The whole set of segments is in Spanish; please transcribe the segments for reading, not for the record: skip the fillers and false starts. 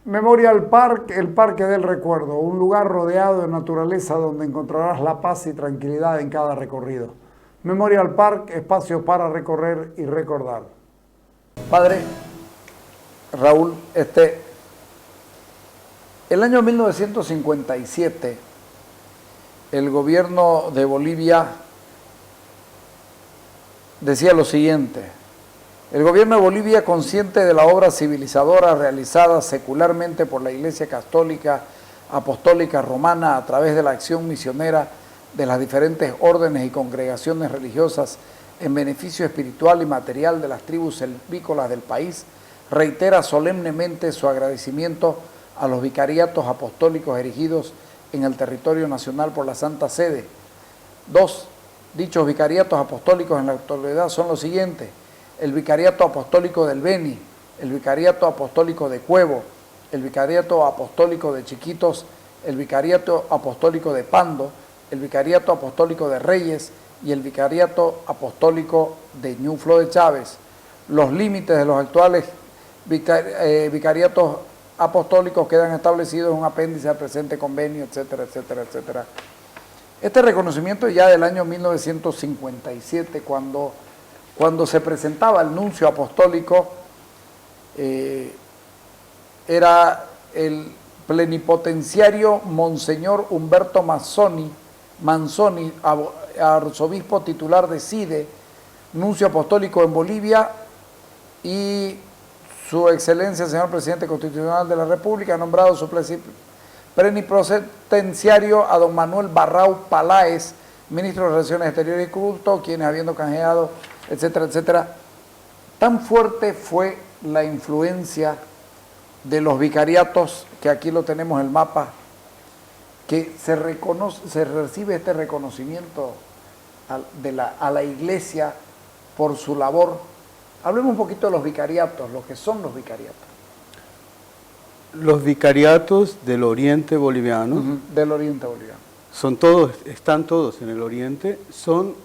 Memorial Park, el Parque del Recuerdo, un lugar rodeado de naturaleza donde encontrarás la paz y tranquilidad en cada recorrido. Memorial Park, espacio para recorrer y recordar. Padre Raúl, el año 1957, el gobierno de Bolivia decía lo siguiente: el gobierno de Bolivia, consciente de la obra civilizadora realizada secularmente por la Iglesia Católica Apostólica Romana a través de la acción misionera de las diferentes órdenes y congregaciones religiosas en beneficio espiritual y material de las tribus selvícolas del país, reitera solemnemente su agradecimiento a los vicariatos apostólicos erigidos en el territorio nacional por la Santa Sede. 2. Dichos vicariatos apostólicos en la actualidad son los siguientes: el Vicariato Apostólico del Beni, el Vicariato Apostólico de Cuevo, el Vicariato Apostólico de Chiquitos, el Vicariato Apostólico de Pando, el Vicariato Apostólico de Reyes y el Vicariato Apostólico de Ñuflo de Chávez. Los límites de los actuales vicariatos apostólicos quedan establecidos en un apéndice al presente convenio, etcétera, etcétera, etcétera. Este reconocimiento ya del año 1957, cuando se presentaba el nuncio apostólico, era el plenipotenciario Monseñor Humberto Manzoni, arzobispo titular de CIDE, nuncio apostólico en Bolivia, y su excelencia el señor presidente constitucional de la República ha nombrado su plenipotenciario a don Manuel Barrau Paláez, ministro de Relaciones Exteriores y Culto, quienes habiendo canjeado, etcétera, etcétera. Tan fuerte fue la influencia de los vicariatos, que aquí lo tenemos en el mapa, que se recibe este reconocimiento a la Iglesia por su labor. Hablemos un poquito de los vicariatos, lo que son los vicariatos. Los vicariatos del Oriente Boliviano. Del Oriente Boliviano. Están todos en el Oriente, son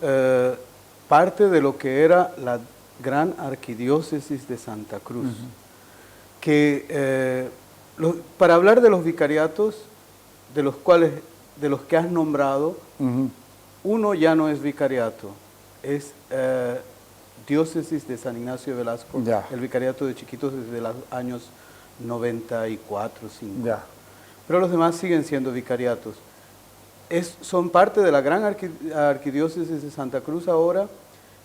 parte de lo que era la gran arquidiócesis de Santa Cruz. Para hablar de los vicariatos, de los que has nombrado, uno ya no es vicariato, es diócesis de San Ignacio de Velasco, el vicariato de Chiquitos desde los años 94, 5. Pero los demás siguen siendo vicariatos. Son parte de la gran arquidiócesis de Santa Cruz ahora,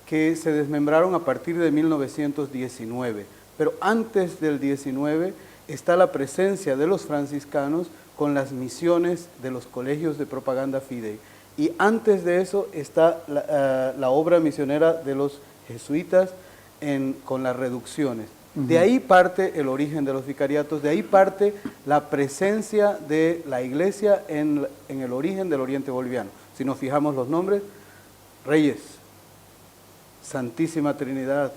que se desmembraron a partir de 1919. Pero antes del 19 está la presencia de los franciscanos con las misiones de los colegios de propaganda fidei. Y antes de eso está la obra misionera de los jesuitas con las reducciones. De ahí parte el origen de los vicariatos, de ahí parte la presencia de la Iglesia en el origen del Oriente Boliviano. Si nos fijamos los nombres: Reyes, Santísima Trinidad,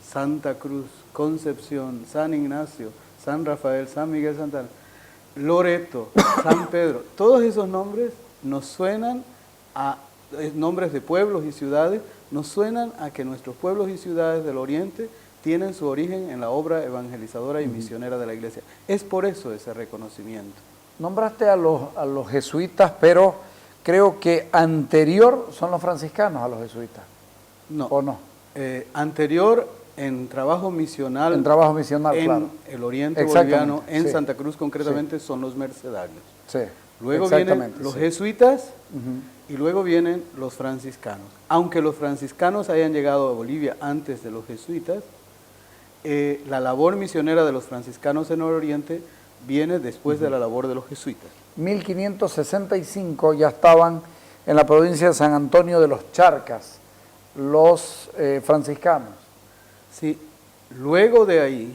Santa Cruz, Concepción, San Ignacio, San Rafael, San Miguel Santana, Loreto, San Pedro. Todos esos nombres nos suenan a nombres de pueblos y ciudades, nos suenan a que nuestros pueblos y ciudades del Oriente tienen su origen en la obra evangelizadora y misionera de la Iglesia. Es por eso ese reconocimiento. Nombraste a los jesuitas, pero creo que anterior son los franciscanos a los jesuitas. No. ¿O no? Anterior en trabajo misional. En trabajo misional, en claro. el Oriente Boliviano, en Santa Cruz concretamente, son los mercedarios. Sí. Luego vienen los jesuitas y luego vienen los franciscanos. Aunque los franciscanos hayan llegado a Bolivia antes de los jesuitas, la labor misionera de los franciscanos en el Oriente viene después de la labor de los jesuitas. 1565 ya estaban en la provincia de San Antonio de los Charcas los franciscanos. Sí, luego de ahí,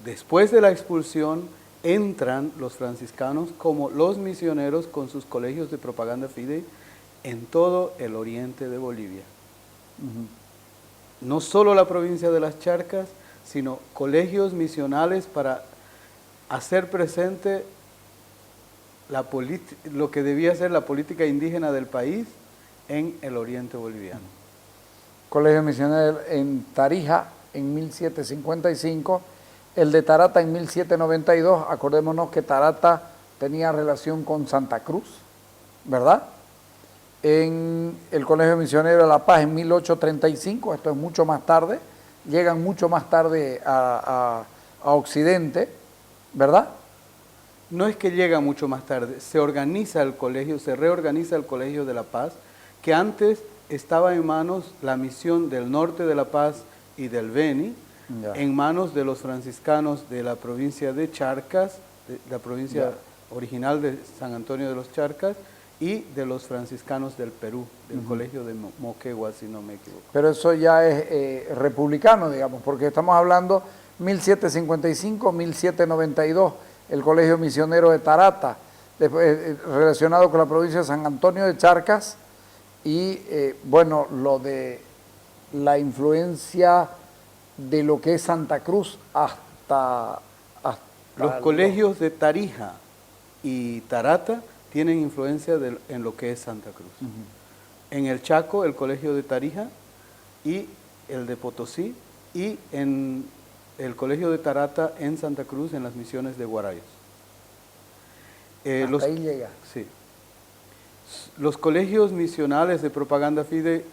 después de la expulsión, entran los franciscanos como los misioneros con sus colegios de propaganda fidei en todo el oriente de Bolivia. No solo la provincia de las Charcas, sino colegios misionales para hacer presente lo que debía ser la política indígena del país en el oriente boliviano. Colegio misionero en Tarija en 1755, El de Tarata en 1792, acordémonos que Tarata tenía relación con Santa Cruz, ¿verdad? En el Colegio Misionero de La Paz en 1835, esto es mucho más tarde, llegan mucho más tarde a Occidente, ¿verdad? No es que llega mucho más tarde, se organiza el colegio, se reorganiza el Colegio de La Paz, que antes estaba en manos la misión del norte de La Paz y del Beni, Ya. en manos de los franciscanos de la provincia de Charcas, de la provincia original de San Antonio de los Charcas, y de los franciscanos del Perú, del Colegio de Moquegua, si no me equivoco. Pero eso ya es republicano, digamos, porque estamos hablando 1755, 1792, el Colegio Misionero de Tarata, después, relacionado con la provincia de San Antonio de Charcas, y bueno, lo de la influencia de lo que es Santa Cruz hasta Los colegios de Tarija y Tarata tienen influencia en lo que es Santa Cruz. En el Chaco, el colegio de Tarija y el de Potosí, y en el colegio de Tarata en Santa Cruz, en las misiones de Guarayos. hasta ahí llega. Sí. Los colegios misionales de propaganda fide,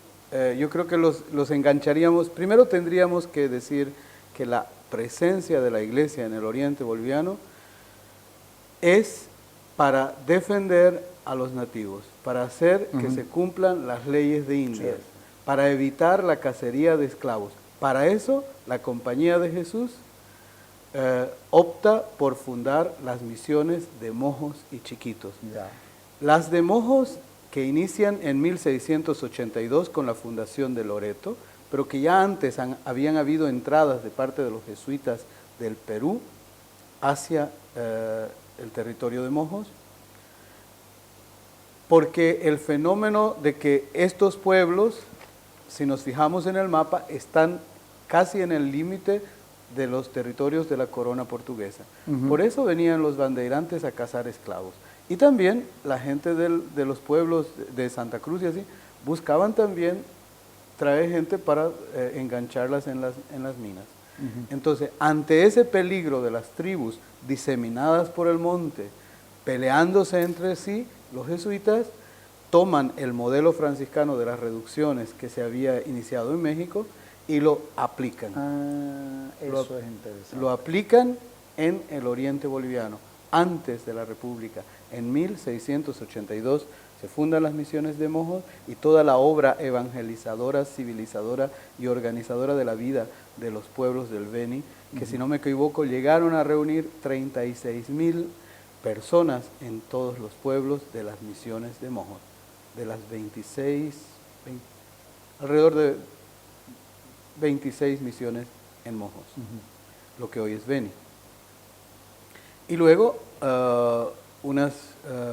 yo creo que los engancharíamos. Primero tendríamos que decir que la presencia de la iglesia en el oriente boliviano es para defender a los nativos, para hacer que se cumplan las leyes de India, Sí. para evitar la cacería de esclavos. Para eso, la Compañía de Jesús opta por fundar las misiones de Mojos y Chiquitos. Ya. Las de Mojos, que inician en 1682 con la fundación de Loreto, pero que ya antes habían habido entradas de parte de los jesuitas del Perú hacia el territorio de Mojos, porque el fenómeno de que estos pueblos, si nos fijamos en el mapa, están casi en el límite de los territorios de la corona portuguesa. Por eso venían los bandeirantes a cazar esclavos. Y también la gente de los pueblos de Santa Cruz y así, buscaban también traer gente para engancharlas en las minas. Entonces, ante ese peligro de las tribus diseminadas por el monte, peleándose entre sí, los jesuitas toman el modelo franciscano de las reducciones que se había iniciado en México y lo aplican. Eso es interesante. Lo aplican en el oriente boliviano, antes de la República. En 1682 se fundan las misiones de Mojos y toda la obra evangelizadora, civilizadora y organizadora de la vida de los pueblos del Beni, que si no me equivoco llegaron a reunir 36,000 personas en todos los pueblos de las misiones de Mojos, de las 26, alrededor de 26 misiones en Mojos, lo que hoy es Beni. Y luego unas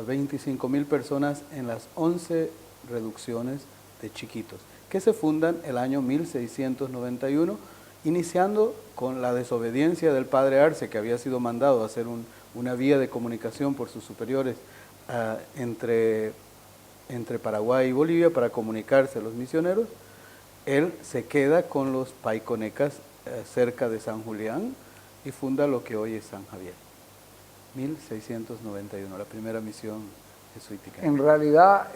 25,000 personas en las 11 reducciones de Chiquitos, que se fundan el año 1691, iniciando con la desobediencia del padre Arce, que había sido mandado a hacer una vía de comunicación por sus superiores entre Paraguay y Bolivia para comunicarse a los misioneros. Él se queda con los paiconecas cerca de San Julián y funda lo que hoy es San Javier. 1691, la primera misión jesuítica. En realidad,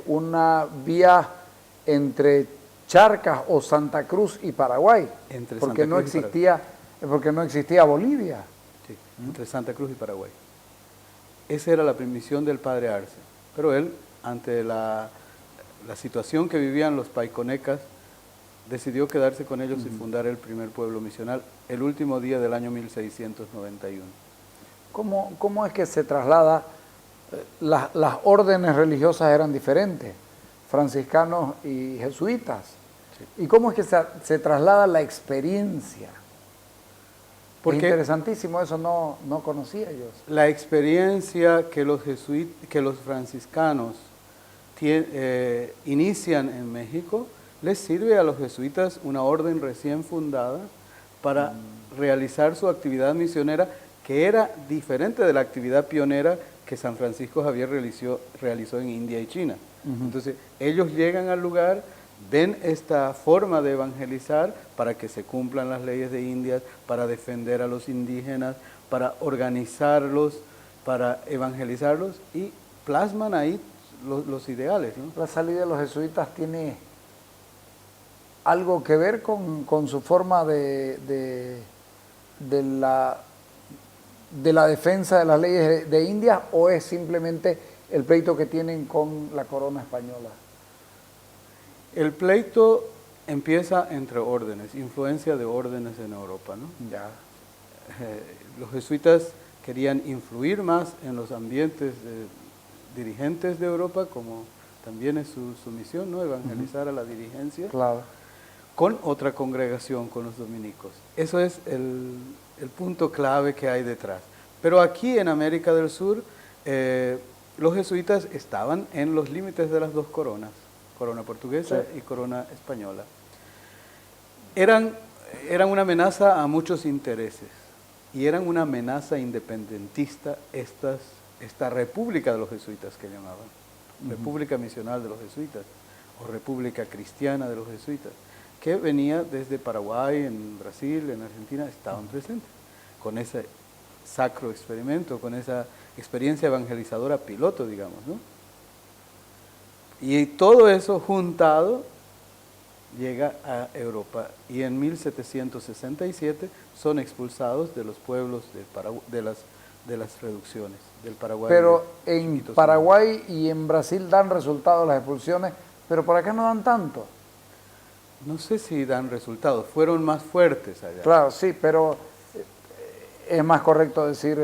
una vía entre Charcas o Santa Cruz y Paraguay, Entre porque Santa no Cruz y porque no existía Bolivia. Sí, entre Santa Cruz y Paraguay. Esa era la misión del padre Arce. Pero él, ante la situación que vivían los paiconecas, decidió quedarse con ellos y fundar el primer pueblo misional el último día del año 1691. ¿Cómo es que se traslada? Las órdenes religiosas eran diferentes, franciscanos y jesuitas. Sí. ¿Y cómo es que se traslada la experiencia? Porque es interesantísimo, eso no conocía yo. La experiencia que los franciscanos inician en México les sirve a los jesuitas una orden recién fundada para realizar su actividad misionera, que era diferente de la actividad pionera que San Francisco Javier realizó en India y China. Entonces, ellos llegan al lugar, ven esta forma de evangelizar para que se cumplan las leyes de Indias, para defender a los indígenas, para organizarlos, para evangelizarlos y plasman ahí los ideales, ¿no? La salida de los jesuitas tiene algo que ver con su forma de la defensa de las leyes de Indias, o es simplemente el pleito que tienen con la corona española. El pleito empieza entre órdenes, influencia de órdenes en Europa, ¿no? Ya. Los jesuitas querían influir más en los ambientes dirigentes de Europa, como también es su misión, ¿no? Evangelizar a la dirigencia. Claro. Con otra congregación, con los dominicos. Eso es el punto clave que hay detrás. Pero aquí en América del Sur, los jesuitas estaban en los límites de las dos coronas, corona portuguesa y corona española. Eran una amenaza a muchos intereses y eran una amenaza independentista esta república de los jesuitas que llamaban, república misional de los jesuitas o república cristiana de los jesuitas, que venía desde Paraguay, en Brasil, en Argentina, estaban presentes con ese sacro experimento, con esa experiencia evangelizadora piloto, digamos, ¿no? Y todo eso juntado llega a Europa y en 1767 son expulsados de los pueblos de las reducciones del Paraguay. Pero en Paraguay y en Brasil dan resultados las expulsiones, pero por acá no dan tanto. No sé si dan resultados, fueron más fuertes allá. Claro, sí, pero es más correcto decir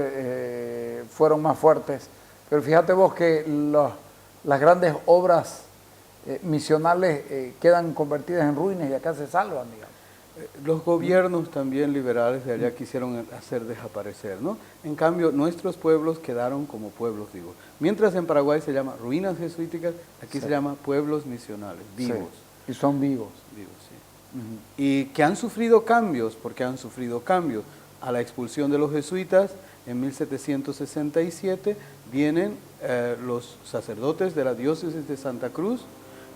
fueron más fuertes. Pero fíjate vos que las grandes obras misionales quedan convertidas en ruinas y acá se salvan, digamos. Los gobiernos también liberales de allá quisieron hacer desaparecer, ¿no? En cambio, nuestros pueblos quedaron como pueblos vivos. Mientras en Paraguay se llama ruinas jesuíticas, aquí se llama pueblos misionales, vivos. Sí. Y son vivos. Vivos, sí. Y que han sufrido cambios, porque han sufrido cambios. A la expulsión de los jesuitas, en 1767, vienen los sacerdotes de la diócesis de Santa Cruz,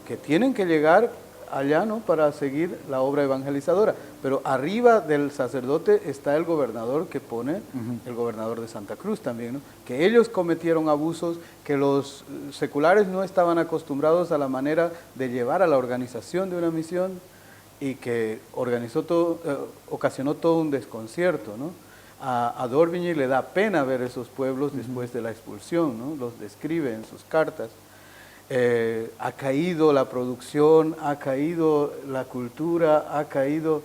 que tienen que llegar allá, ¿no?, para seguir la obra evangelizadora. Pero arriba del sacerdote está el gobernador que pone, el gobernador de Santa Cruz también, ¿no?, que ellos cometieron abusos, que los seculares no estaban acostumbrados a la manera de llevar a la organización de una misión y que ocasionó todo un desconcierto, ¿no? A d'Orbigny le da pena ver esos pueblos después de la expulsión, ¿no? Los describe en sus cartas. Ha caído la producción, ha caído la cultura, ha caído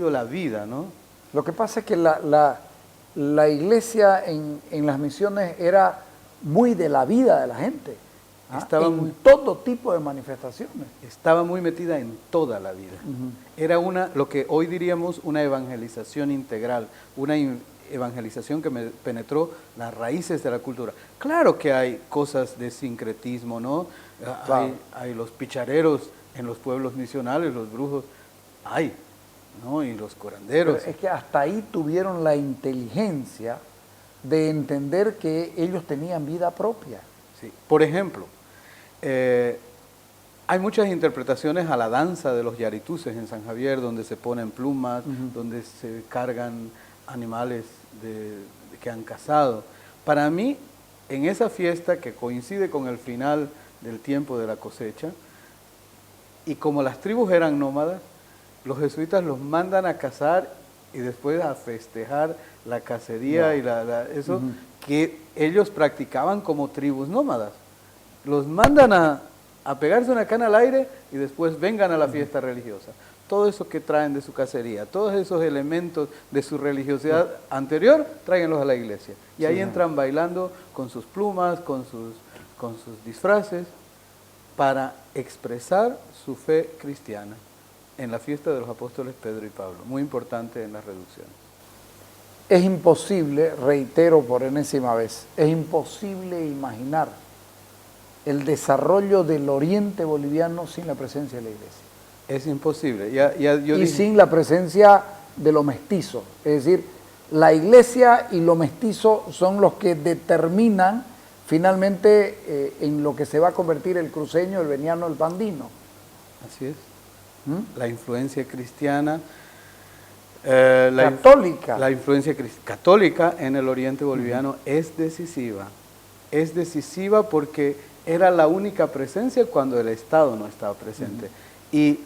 la vida, ¿no? Lo que pasa es que la iglesia en las misiones era muy de la vida de la gente, en todo tipo de manifestaciones. Estaba muy metida en toda la vida. Era lo que hoy diríamos una evangelización integral, una evangelización que penetró las raíces de la cultura. Claro que hay cosas de sincretismo, ¿no? Claro. Hay los pichareros en los pueblos misionales, los brujos, ¿no? Y los curanderos. Pero es que hasta ahí tuvieron la inteligencia de entender que ellos tenían vida propia. Sí. Por ejemplo, hay muchas interpretaciones a la danza de los yarituses en San Javier, donde se ponen plumas, donde se cargan animales que han cazado. Para mí, en esa fiesta que coincide con el final del tiempo de la cosecha, y como las tribus eran nómadas, los jesuitas los mandan a cazar y después a festejar la cacería y eso que ellos practicaban como tribus nómadas. Los mandan a pegarse una cana al aire y después vengan a la fiesta religiosa. Todo eso que traen de su cacería, todos esos elementos de su religiosidad anterior, tráiganlos a la iglesia. Y ahí entran bailando con sus plumas, con sus disfraces, para expresar su fe cristiana en la fiesta de los apóstoles Pedro y Pablo, muy importante en las reducciones. Es imposible, reitero por enésima vez, es imposible imaginar el desarrollo del oriente boliviano sin la presencia de la iglesia. Es imposible. Sin la presencia de lo mestizo. Es decir, la iglesia y lo mestizo son los que determinan finalmente en lo que se va a convertir el cruceño, el veniano, el pandino. Así es. ¿Mm? La influencia cristiana, Católica. la influencia católica en el oriente boliviano es decisiva. Es decisiva porque era la única presencia cuando el Estado no estaba presente. Y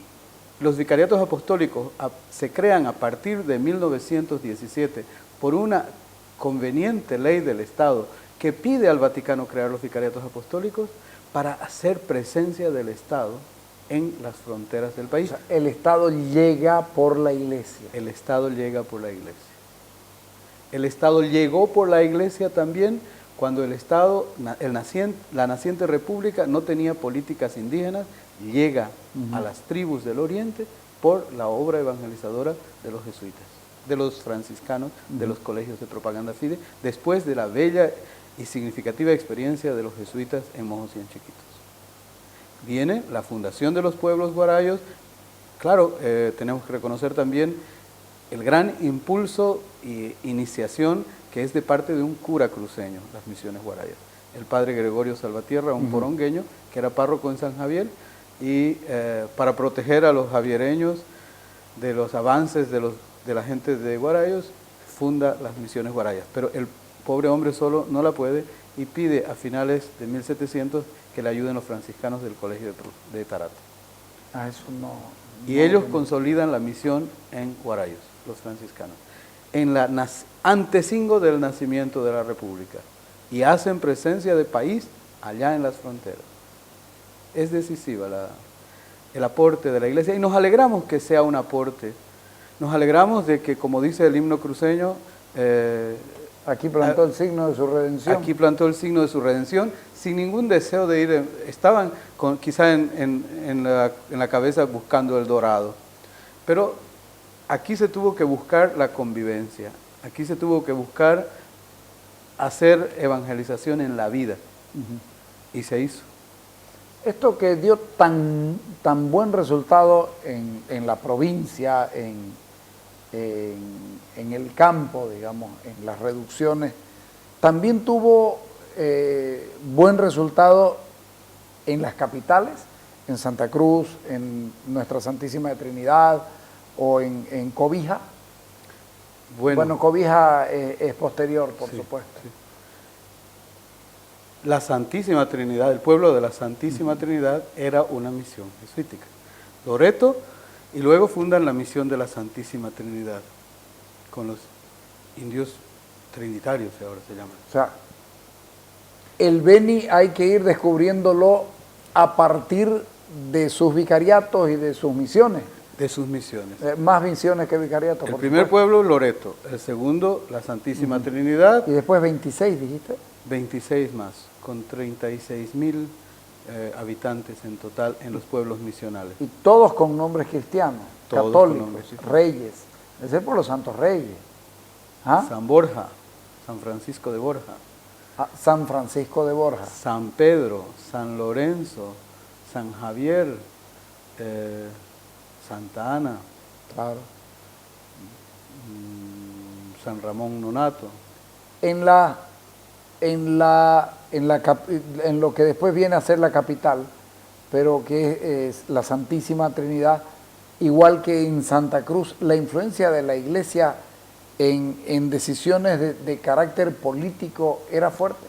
los vicariatos apostólicos se crean a partir de 1917 por una conveniente ley del Estado que pide al Vaticano crear los vicariatos apostólicos para hacer presencia del Estado en las fronteras del país. O sea, el Estado llega por la Iglesia. El Estado llega por la Iglesia. El Estado llegó por la Iglesia también cuando el Estado, la naciente república no tenía políticas indígenas, llega a las tribus del oriente por la obra evangelizadora de los jesuitas, de los franciscanos, de los colegios de propaganda fide, después de la bella y significativa experiencia de los jesuitas en Mojos y en Chiquitos. Viene la fundación de los pueblos guarayos. Claro, tenemos que reconocer también el gran impulso e iniciación que es de parte de un cura cruceño, las misiones guarayas, el padre Gregorio Salvatierra, un porongueño que era párroco en San Javier, y para proteger a los javiereños de los avances de la gente de Guarayos, funda las misiones guarayas. Pero el pobre hombre solo no la puede y pide a finales de 1700 que le ayuden los franciscanos del colegio de Tarata. Eso no. Y ellos consolidan la misión en Guarayos, los franciscanos, en la antecingo del nacimiento de la República, y hacen presencia de país allá en las fronteras. Es decisiva el aporte de la Iglesia y nos alegramos que sea un aporte. Nos alegramos de que, como dice el himno cruceño, aquí plantó el signo de su redención. Aquí plantó el signo de su redención, sin ningún deseo de ir. Estaban quizá en la cabeza buscando el dorado. Pero aquí se tuvo que buscar la convivencia. Aquí se tuvo que buscar hacer evangelización en la vida. Y se hizo. Esto que dio tan buen resultado en la provincia, en el campo, digamos, en las reducciones, también tuvo buen resultado en las capitales, en Santa Cruz, en Nuestra Santísima Trinidad o en Cobija. Bueno, Cobija es posterior, por supuesto. Sí. La Santísima Trinidad, el pueblo de la Santísima Trinidad era una misión jesuítica. Loreto, y luego fundan la misión de la Santísima Trinidad, con los indios trinitarios, ahora se llaman. O sea, el Beni hay que ir descubriéndolo a partir de sus vicariatos y de sus misiones. De sus misiones. Más misiones que vicariatos. El primer pueblo, Loreto. El segundo, la Santísima Trinidad. Y después 26, dijiste. 26 más, con 36,000 habitantes en total en los pueblos misionales. Y todos con nombres cristianos, todos católicos, nombres cristianos. Reyes. Ese es por los santos reyes. ¿Ah? San Borja, San Francisco de Borja. San Francisco de Borja. San Pedro, San Lorenzo, San Javier, Santa Ana. Claro. San Ramón Nonato. En lo que después viene a ser la capital, pero que es la Santísima Trinidad, igual que en Santa Cruz, la influencia de la Iglesia en decisiones de carácter político era fuerte.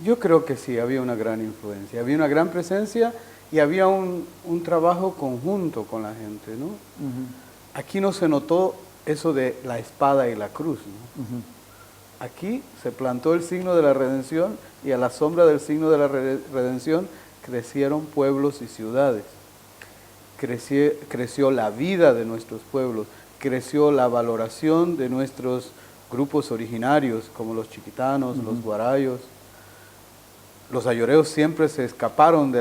Yo creo que sí, había una gran influencia, había una gran presencia y había un trabajo conjunto con la gente, ¿no? Aquí no se notó eso de la espada y la cruz, ¿no? Aquí se plantó el signo de la redención y a la sombra del signo de la redención crecieron pueblos y ciudades. Creció la vida de nuestros pueblos, creció la valoración de nuestros grupos originarios, como los chiquitanos, los guarayos. Los ayoreos siempre se escaparon de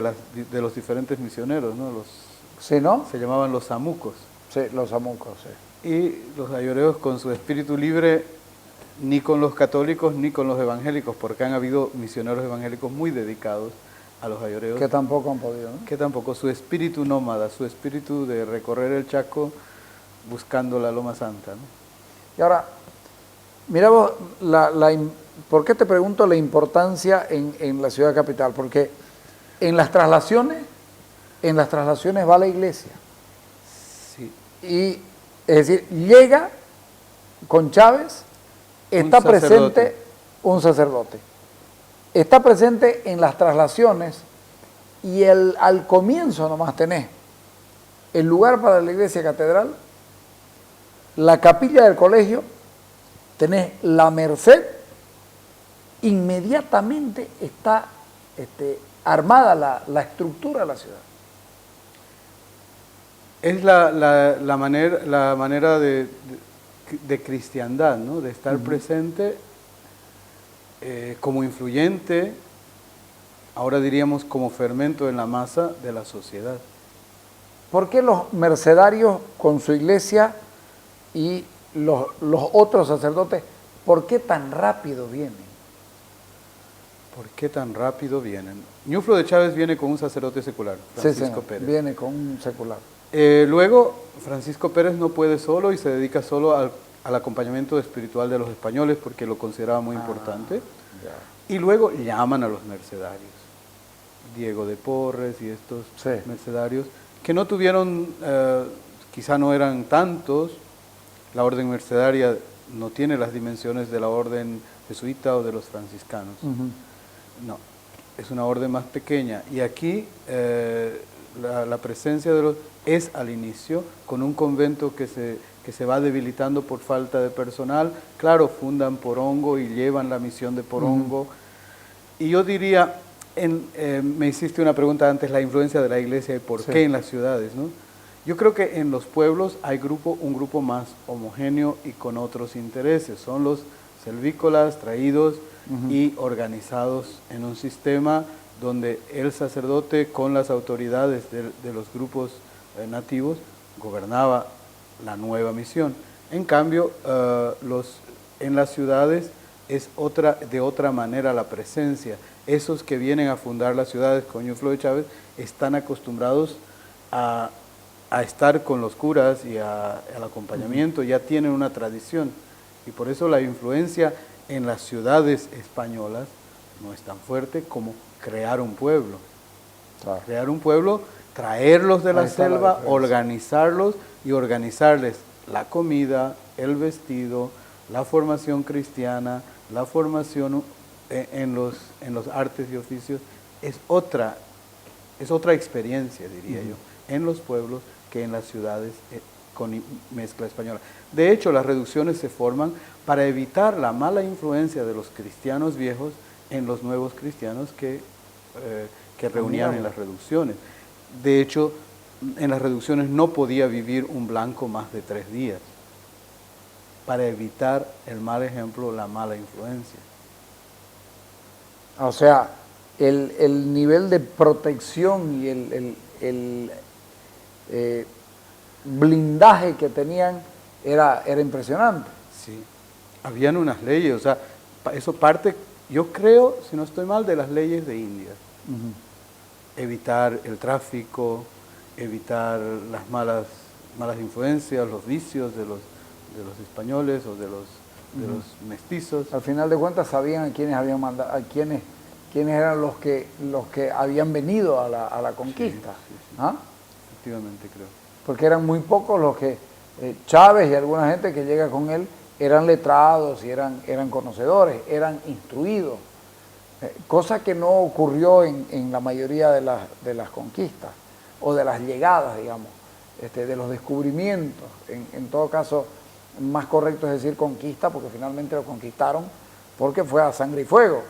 los diferentes misioneros, ¿no? ¿Sí, no? Se llamaban los samucos. Sí, los samucos, sí. Y los ayoreos con su espíritu libre, ni con los católicos ni con los evangélicos, porque han habido misioneros evangélicos muy dedicados a los ayoreos. Que tampoco han podido, ¿no? Que tampoco, su espíritu nómada, su espíritu de recorrer el Chaco buscando la Loma Santa, ¿no? Y ahora, mira vos, ¿por qué te pregunto la importancia en la ciudad capital? Porque en las traslaciones en las traslaciones va a la iglesia. Sí. Y, es decir, llega con Chávez, está presente un sacerdote. Está presente en las traslaciones y al comienzo nomás tenés el lugar para la iglesia catedral, la capilla del colegio, tenés la Merced, inmediatamente está armada la estructura de la ciudad. Es la manera de cristiandad, ¿no? De estar presente como influyente, ahora diríamos como fermento en la masa de la sociedad. ¿Por qué los mercedarios con su iglesia y los otros sacerdotes, por qué tan rápido vienen? ¿Por qué tan rápido vienen? Ñuflo de Chávez viene con un sacerdote secular, Francisco Pérez. Viene con un secular. Luego, Francisco Pérez no puede solo y se dedica solo al acompañamiento espiritual de los españoles porque lo consideraba muy importante. Ya. Y luego llaman a los mercedarios, Diego de Porres y estos mercedarios, que no tuvieron, quizá no eran tantos. La orden mercedaria no tiene las dimensiones de la orden jesuita o de los franciscanos. No, es una orden más pequeña. Y aquí la presencia de los es al inicio, con un convento que se va debilitando por falta de personal. Claro, fundan Porongo y llevan la misión de Porongo. Y yo diría, me hiciste una pregunta antes, la influencia de la iglesia y por qué en las ciudades, ¿no? Yo creo que en los pueblos hay un grupo más homogéneo y con otros intereses. Son los selvícolas traídos y organizados en un sistema donde el sacerdote con las autoridades de los grupos nativos gobernaba la nueva misión. En cambio, en las ciudades es de otra manera la presencia. Esos que vienen a fundar las ciudades con Ñuflo de Chávez están acostumbrados a estar con los curas y al acompañamiento, ya tienen una tradición. Y por eso la influencia en las ciudades españolas no es tan fuerte como crear un pueblo. Claro. Crear un pueblo, traerlos de la selva, organizarlos y organizarles la comida, el vestido, la formación cristiana, la formación en los artes y oficios. Es otra experiencia, diría yo, en los pueblos que en las ciudades con mezcla española. De hecho, las reducciones se forman para evitar la mala influencia de los cristianos viejos en los nuevos cristianos que reunían en las reducciones. De hecho, en las reducciones no podía vivir un blanco más de 3 días para evitar el mal ejemplo, la mala influencia. O sea, el nivel de protección y el blindaje que tenían era impresionante. Sí, habían unas leyes, o sea, eso parte, yo creo, si no estoy mal, de las leyes de India. Evitar el tráfico, evitar las malas influencias, los vicios de los españoles o de los mestizos. Al final de cuentas sabían a quiénes habían mandado, quiénes eran los que habían venido a la conquista. Sí. ¿Ah? Efectivamente, creo. Porque eran muy pocos los que Chávez y alguna gente que llega con él eran letrados y eran conocedores, eran instruidos, cosa que no ocurrió en la mayoría de las conquistas o de las llegadas, digamos, de los descubrimientos. En todo caso, más correcto es decir conquista, porque finalmente lo conquistaron porque fue a sangre y fuego.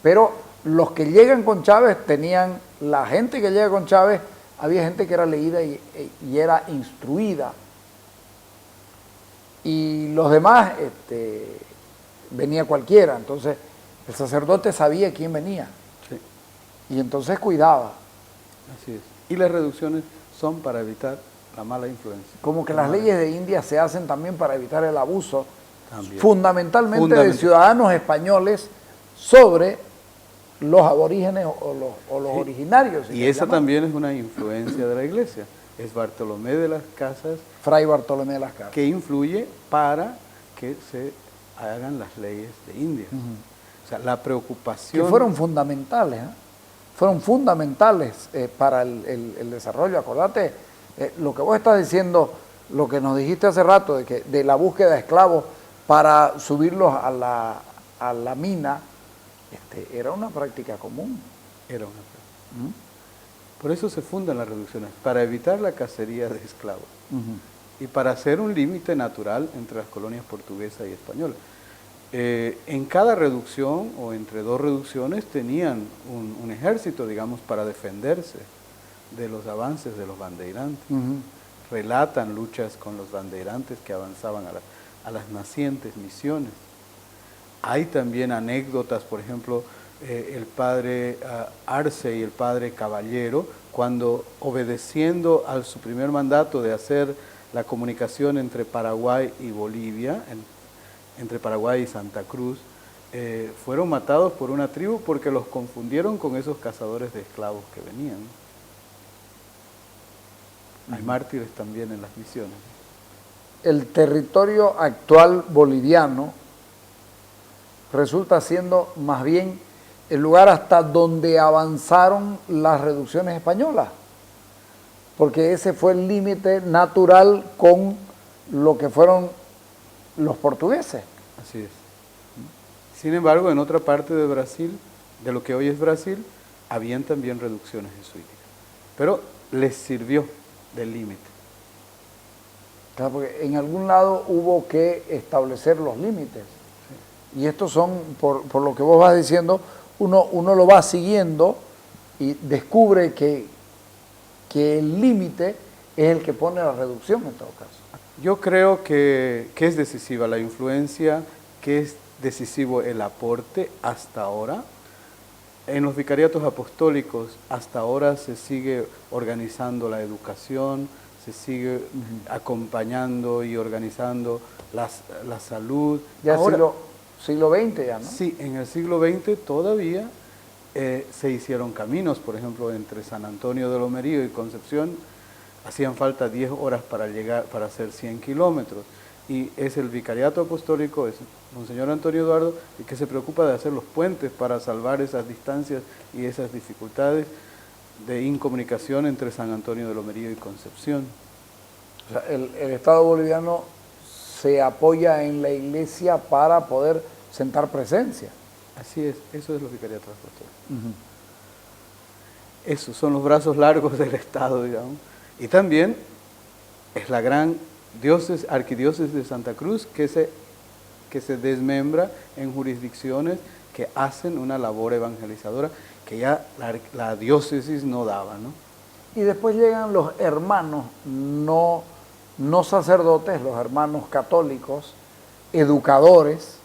Pero los que llegan con Chávez tenían, la gente que llega con Chávez, había gente que era leída y era instruida. Y los demás, venía cualquiera. Entonces, el sacerdote sabía quién venía. Sí. Y entonces cuidaba. Así es. Y las reducciones son para evitar la mala influencia. Como que las leyes de India se hacen también para evitar el abuso, También. fundamentalmente de ciudadanos españoles sobre los aborígenes o los originarios. Y esa también es una influencia de la iglesia. Es Bartolomé de las Casas, Fray Bartolomé de las Casas, que influye para que se hagan las leyes de India. O sea, la preocupación... que fueron fundamentales. fueron fundamentales para el desarrollo. Acordate, lo que vos estás diciendo, lo que nos dijiste hace rato, de la búsqueda de esclavos para subirlos a la mina, era una práctica común. Era una práctica. Por eso se fundan las reducciones, para evitar la cacería de esclavos y para hacer un límite natural entre las colonias portuguesa y española. En cada reducción o entre dos reducciones tenían un ejército, digamos, para defenderse de los avances de los bandeirantes. Relatan luchas con los bandeirantes que avanzaban a las nacientes misiones. Hay también anécdotas, por ejemplo, el padre Arce y el padre Caballero, cuando obedeciendo a su primer mandato de hacer la comunicación entre Paraguay y Bolivia, entre Paraguay y Santa Cruz, fueron matados por una tribu porque los confundieron con esos cazadores de esclavos que venían. Hay mártires también en las misiones. El territorio actual boliviano resulta siendo más bien el lugar hasta donde avanzaron las reducciones españolas, porque ese fue el límite natural con lo que fueron los portugueses. Así es. Sin embargo, en otra parte de Brasil, de lo que hoy es Brasil, habían también reducciones jesuíticas, pero les sirvió del límite. Claro, porque en algún lado hubo que establecer los límites. Sí. Y estos son, por lo que vos vas diciendo, uno lo va siguiendo y descubre que el límite es el que pone la reducción en todo caso. Yo creo que es decisiva la influencia, que es decisivo el aporte hasta ahora. En los vicariatos apostólicos hasta ahora se sigue organizando la educación, se sigue acompañando y organizando la salud. Ya ahora, siglo XX ya, ¿no? Sí, en el siglo XX todavía se hicieron caminos, por ejemplo, entre San Antonio de Lomerío y Concepción, hacían falta 10 horas para llegar, para hacer 100 kilómetros. Y es el vicariato apostólico, es Monseñor Antonio Eduardo, el que se preocupa de hacer los puentes para salvar esas distancias y esas dificultades de incomunicación entre San Antonio de Lomerío y Concepción. O sea, el Estado boliviano se apoya en la iglesia para poder sentar presencia. Así es, eso es los vicariatos apostólicos. Esos son los brazos largos del Estado, digamos. Y también es la gran arquidiócesis de Santa Cruz que se desmembra en jurisdicciones que hacen una labor evangelizadora que ya la diócesis no daba, ¿no? Y después llegan los hermanos no sacerdotes, los hermanos católicos, educadores,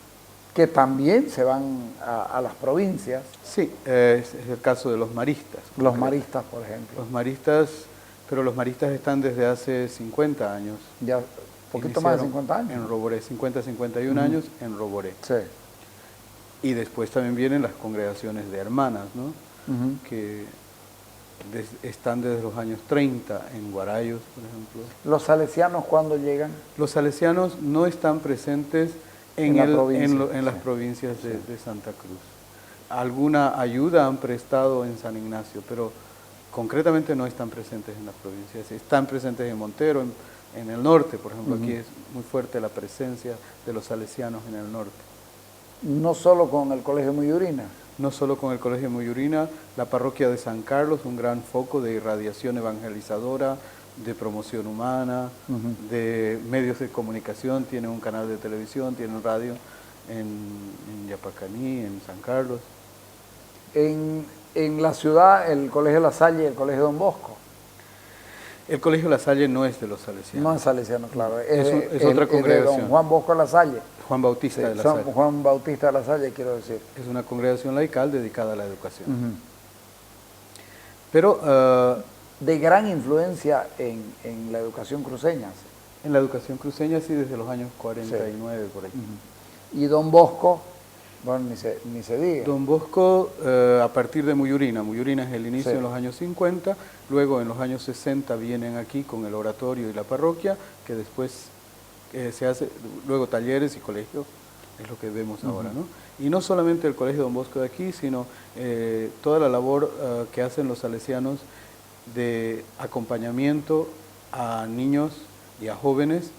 que también se van a las provincias. Sí, es el caso de los maristas. Los maristas, por ejemplo. Los maristas, pero los maristas están desde hace 50 años. Ya, poquito más de 50 años. En Roboré, 50, 51 años en Roboré. Sí. Y después también vienen las congregaciones de hermanas, ¿no? Que están desde los años 30 en Guarayos, por ejemplo. ¿Los salesianos cuándo llegan? Los salesianos no están presentes en las provincias de Santa Cruz. Alguna ayuda han prestado en San Ignacio, pero concretamente no están presentes en las provincias. Están presentes en Montero, en el norte, por ejemplo. Aquí es muy fuerte la presencia de los salesianos en el norte. No solo con el Colegio Muyurina. No solo con el Colegio Muyurina, la parroquia de San Carlos, un gran foco de irradiación evangelizadora, de promoción humana, de medios de comunicación, tiene un canal de televisión, tiene un radio en Yapacaní, en San Carlos. En la ciudad, el Colegio La Salle y el Colegio Don Bosco. El Colegio La Salle no es de los salesianos. No es salesiano, claro. Es otra congregación. De don Juan Bosco La Salle. Juan Bautista de La Salle. Juan Bautista de La Salle, quiero decir. Es una congregación laical dedicada a la educación. Pero de gran influencia en la educación cruceña. En la educación cruceña, sí, desde los años 49, por ahí. Y Don Bosco, bueno, ni se diga. Don Bosco, a partir de Muyurina. Muyurina es el inicio en los años 50, luego en los años 60 vienen aquí con el oratorio y la parroquia, que después se hace, luego talleres y colegio, es lo que vemos ahora, ¿no? Y no solamente el Colegio Don Bosco de aquí, sino toda la labor que hacen los salesianos de acompañamiento a niños y a jóvenes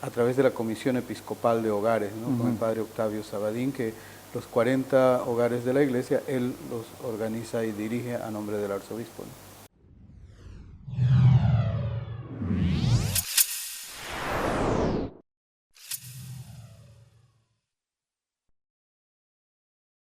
a través de la Comisión Episcopal de Hogares, ¿no? Con el padre Octavio Sabadín, que los 40 hogares de la iglesia, él los organiza y dirige a nombre del arzobispo, ¿no?